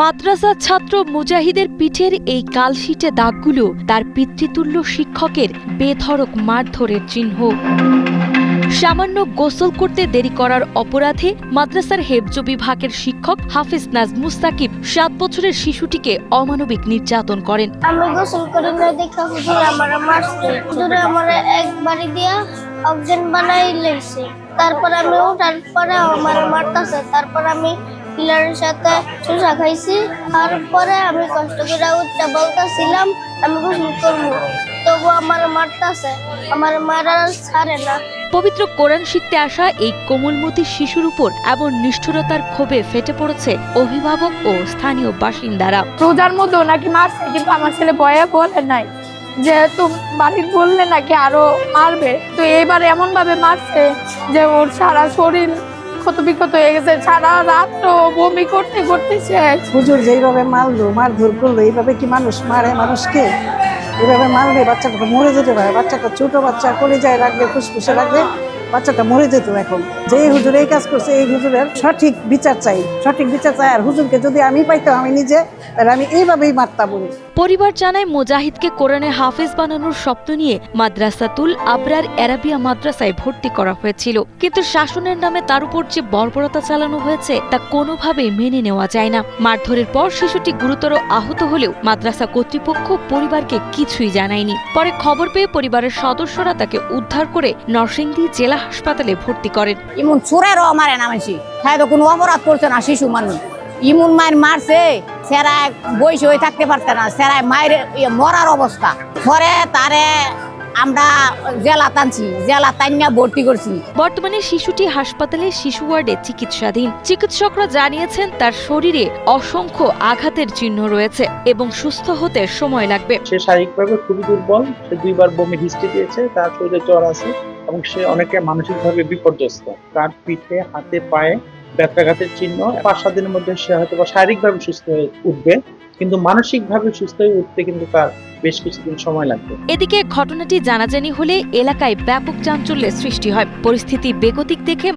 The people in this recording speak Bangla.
মাদ্রাসা ছাত্র মুজাহিদের পিঠের এই কালশিটে দাগগুলো তার পিতৃতুল্য শিক্ষকের বেধড়ক মারধরের চিহ্ন। সামান্য গোসল করতে দেরি করার অপরাধে মাদ্রাসার হেফজ বিভাগের শিক্ষক হাফিজ নাজমুস সাকিব 7 বছরের শিশুটিকে অমানবিক নির্যাতন করেন। আমি গোসল করি না দেখা হুজুর আমার মারছে, হুজুর আমার একবারই দিয়া অজ্ঞান বানাই লেছে। তারপর আমি ওঠার পরে আমার মারতাছে, তারপর আমি পিলারের সাথে চুষা খাইছি। তারপরে আমি কষ্ট করে উঠতে বলতেছিলাম আমি গোসল করবো, তবু আমার মারতাছে, আমার মারা ছাড়ে না। পবিত্র কোরআন শিখতে আসা এই কোমলমতি শিশুর উপর এমন নিষ্ঠুরতার ক্ষোভে ফেটে পড়েছে অভিভাবক ও স্থানীয় বাসিন্দারা। রোজার মধ্যেও নাকি মারছে, কিন্তু আমার ছেলে ভয়ে বলে নাই, যেহেতু বাড়ির বললে নাকি আরো মারবে, তো এইবার এমন ভাবে মারছে যে ওর সারা শরীর ক্ষত বিক্ষত হয়ে গেছে, সারা রাত বমি করতে করতে শেষ। হুজুর যেইভাবে মারলো, মারধর করলো, এইভাবে কি মানুষ মারে মানুষকে? এভাবে মারলে বাচ্চাটা তো মরে যেতে পারে। বাচ্চাটা ছোট বাচ্চা, কলিজায় রাখলে, ফুসফুসে রাখলে বাচ্চাটা মরে যেত। এখন যে হুজুর এই কাজ করছে, এই হুজুরের সঠিক বিচার চাই, সঠিক বিচার চাই। আর হুজুরকে যদি আমি পাইতাম আমি নিজে, তাহলে আমি এইভাবেই মারতাম। পরিবার জানায় মুজাহিদকে কোরআনে হাফেজ বানানোর স্বপ্ন নিয়ে মাদ্রাসাতুল আবরার আরাবিয়া মাদ্রাসায় ভর্তি করা হয়েছিল, কিন্তু শাসনের নামে তার উপর যে বর্বরতা চালানো হয়েছে তা কোনোভাবেই মেনে নেওয়া যায় না। মারধরের পর শিশুটি গুরুতর আহত হলেও মাদ্রাসা কর্তৃপক্ষ পরিবারকে কিছুই জানায়নি। পরে খবর পেয়ে পরিবারের সদস্যরা তাকে উদ্ধার করে নরসিংদী জেলা হাসপাতালে ভর্তি করেন। ইমন চোরেরও মারে না মানছি, হ্যাঁ তো কোনো অপরাধ করছে না শিশু মানুষ। ইমন মায়ের মারছে, সেরায় বইসে হয়ে থাকতে পারছে না, সেরায় মায়ের মরার অবস্থা। পরে তারে আমরা জেলা টানছি, জেলা টানিয়া ভর্তি করছি। বর্তমানে শিশুটি হাসপাতালে শিশু ওয়ার্ডে চিকিৎসাধীন। চিকিৎসকরা জানিয়েছেন তার শরীরে অসংখ্য আঘাতের চিহ্ন রয়েছে এবং সুস্থ হতে সময় লাগবে। সে শারীরিকভাবে খুবই দুর্বল, সে 2 বার বমি হিস্ট্রি দিয়েছে, তার শরীরে জ্বর আছে এবং সে অনেকে মানসিকভাবে বিপর্যস্ত। তার পিঠে, হাতে, পায়ে ব্যথাঘাতের চিহ্ন। 5-7 দিনের মধ্যে সে হয়তো শারীরিকভাবে সুস্থ হয়ে উঠবে, কিন্তু মানসিকভাবে সুস্থ হয়ে উঠতে কিন্তু তার বেশ কিছুদিন সময় লাগবে। এদিকে ঘটনাটি জানাজানি হলে এলাকায় ব্যাপক চাঞ্চল্যের সৃষ্টি হয়। পরিস্থিতি বেগতিক দেখে